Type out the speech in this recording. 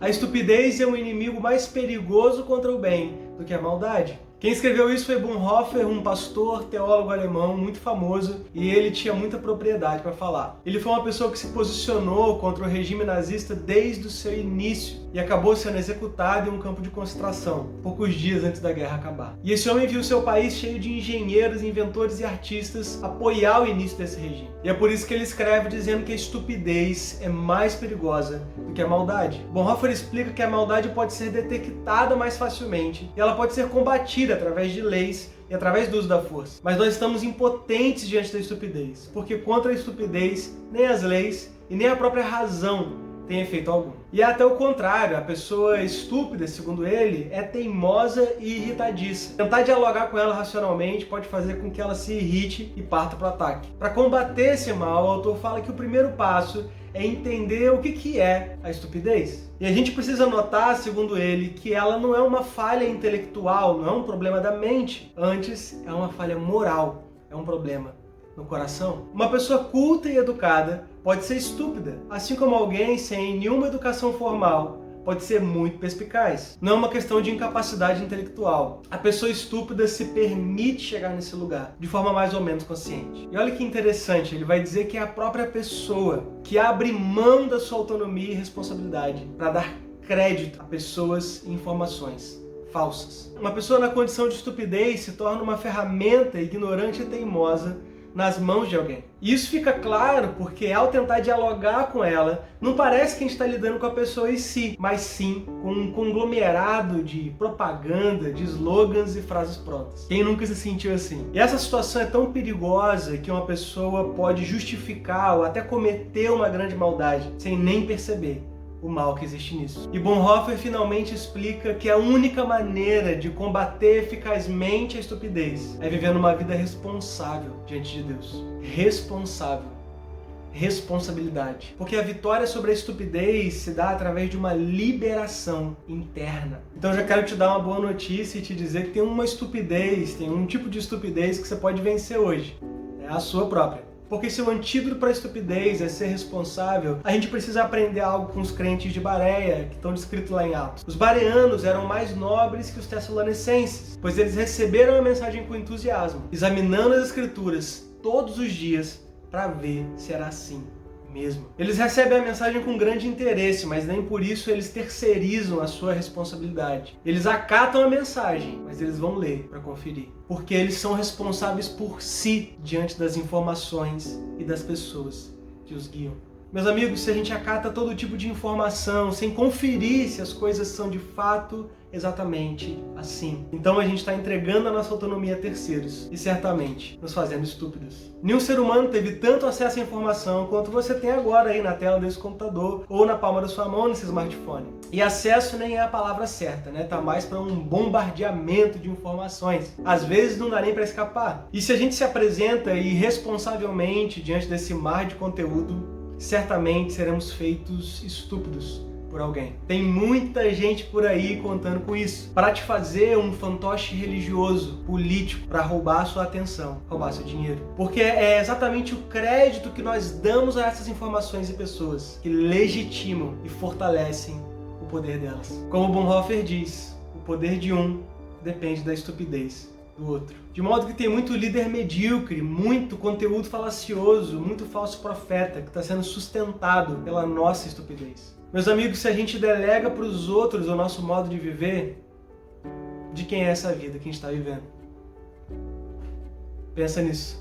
A estupidez é um inimigo mais perigoso contra o bem do que a maldade. Quem escreveu isso foi Bonhoeffer, um pastor, teólogo alemão muito famoso, e ele tinha muita propriedade para falar. Ele foi uma pessoa que se posicionou contra o regime nazista desde o seu início e acabou sendo executado em um campo de concentração, poucos dias antes da guerra acabar. E esse homem viu seu país cheio de engenheiros, inventores e artistas apoiar o início desse regime. E é por isso que ele escreve dizendo que a estupidez é mais perigosa do que a maldade. Bonhoeffer explica que a maldade pode ser detectada mais facilmente e ela pode ser combatida através de leis e através do uso da força. Mas nós estamos impotentes diante da estupidez, porque contra a estupidez nem as leis e nem a própria razão tem efeito algum. E é até o contrário, a pessoa estúpida, segundo ele, é teimosa e irritadiça. Tentar dialogar com ela racionalmente pode fazer com que ela se irrite e parta para o ataque. Para combater esse mal, o autor fala que o primeiro passo é entender o que é a estupidez. E a gente precisa notar, segundo ele, que ela não é uma falha intelectual, não é um problema da mente. Antes, é uma falha moral, é um problema no coração. Uma pessoa culta e educada pode ser estúpida, assim como alguém sem nenhuma educação formal pode ser muito perspicaz. Não é uma questão de incapacidade intelectual. A pessoa estúpida se permite chegar nesse lugar de forma mais ou menos consciente. E olha que interessante, ele vai dizer que é a própria pessoa que abre mão da sua autonomia e responsabilidade para dar crédito a pessoas e informações falsas. Uma pessoa na condição de estupidez se torna uma ferramenta ignorante e teimosa nas mãos de alguém. E isso fica claro porque ao tentar dialogar com ela, não parece que a gente está lidando com a pessoa em si, mas sim com um conglomerado de propaganda, de slogans e frases prontas. Quem nunca se sentiu assim? E essa situação é tão perigosa que uma pessoa pode justificar ou até cometer uma grande maldade sem nem perceber o mal que existe nisso. E Bonhoeffer finalmente explica que a única maneira de combater eficazmente a estupidez é vivendo uma vida responsável diante de Deus. Responsável. Responsabilidade. Porque a vitória sobre a estupidez se dá através de uma liberação interna. Então eu já quero te dar uma boa notícia e te dizer que tem uma estupidez, tem um tipo de estupidez que você pode vencer hoje. É a sua própria. Porque se o antídoto para a estupidez é ser responsável, a gente precisa aprender algo com os crentes de Bareia, que estão descritos lá em Atos. Os bareanos eram mais nobres que os tessalonicenses, pois eles receberam a mensagem com entusiasmo, examinando as escrituras todos os dias para ver se era assim mesmo. Eles recebem a mensagem com grande interesse, mas nem por isso eles terceirizam a sua responsabilidade. Eles acatam a mensagem, mas eles vão ler para conferir. Porque eles são responsáveis por si diante das informações e das pessoas que os guiam. Meus amigos, se a gente acata todo tipo de informação sem conferir se as coisas são de fato exatamente assim, então a gente está entregando a nossa autonomia a terceiros e certamente nos fazendo estúpidos. Nenhum ser humano teve tanto acesso à informação quanto você tem agora aí na tela desse computador ou na palma da sua mão nesse smartphone. E acesso nem é a palavra certa, né? Tá mais para um bombardeamento de informações. Às vezes não dá nem para escapar. E se a gente se apresenta irresponsavelmente diante desse mar de conteúdo, certamente seremos feitos estúpidos por alguém. Tem muita gente por aí contando com isso, para te fazer um fantoche religioso, político, para roubar a sua atenção, roubar seu dinheiro. Porque é exatamente o crédito que nós damos a essas informações e pessoas que legitimam e fortalecem o poder delas. Como Bonhoeffer diz, o poder de um depende da estupidez do outro. De modo que tem muito líder medíocre, muito conteúdo falacioso, muito falso profeta que está sendo sustentado pela nossa estupidez. Meus amigos, se a gente delega para os outros o nosso modo de viver, de quem é essa vida que a gente está vivendo? Pensa nisso.